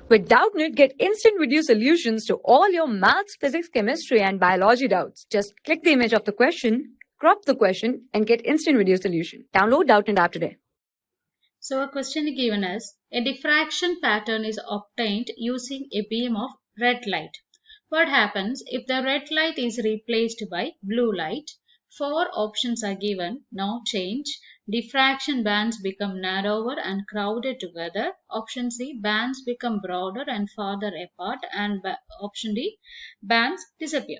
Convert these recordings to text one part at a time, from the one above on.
With Doubtnut, get instant video solutions to all your maths, physics, chemistry, and biology doubts. Just click the image of the question, crop the question, and get instant video solution. Download Doubtnut app today. So a question given is, a diffraction pattern is obtained using a beam of red light. What happens if the red light is replaced by blue light? Four options are given. No change. Diffraction bands become narrower and crowded together. Option C, bands become broader and farther apart. And option D, bands disappear.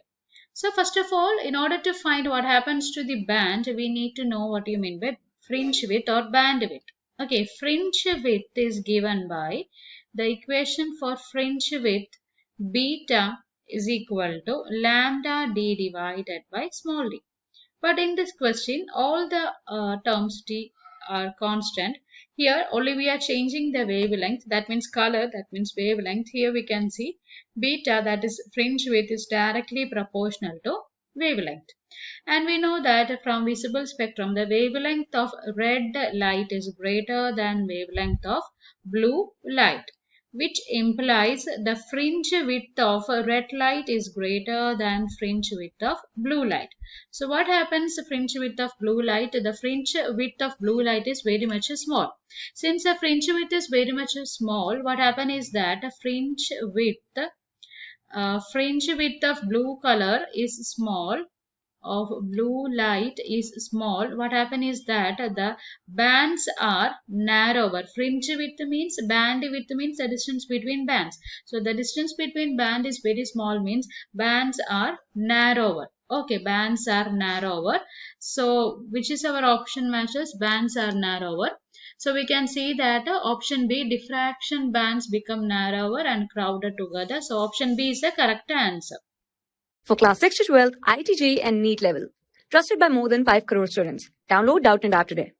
So first of all, in order to find what happens to the band, we need to know what you mean by fringe width or band width. Okay, fringe width is given by the equation for fringe width, beta is equal to lambda d divided by small d. But in this question, all the terms d are constant. Here only we are changing the wavelength, that means color, that means wavelength. Here we can see beta, that is fringe width, is directly proportional to wavelength. And we know that from visible spectrum, the wavelength of red light is greater than wavelength of blue light, which implies the fringe width of red light is greater than fringe width of blue light. So what happens fringe width of blue light? The fringe width of blue light is very much small. Since the fringe width is very much small, what happens is that fringe width of blue color is small, of blue light is small. What happens is that the bands are narrower. Fringe width means, band width means the distance between bands. So the distance between band is very small, means bands are narrower. Okay, bands are narrower. So which is our option matches? Bands are narrower. So we can see that option B, diffraction bands become narrower and crowded together. So option B is the correct answer. For class 6 to 12, IIT JEE and NEET level. Trusted by more than 5 crore students. Download Doubtnut app today.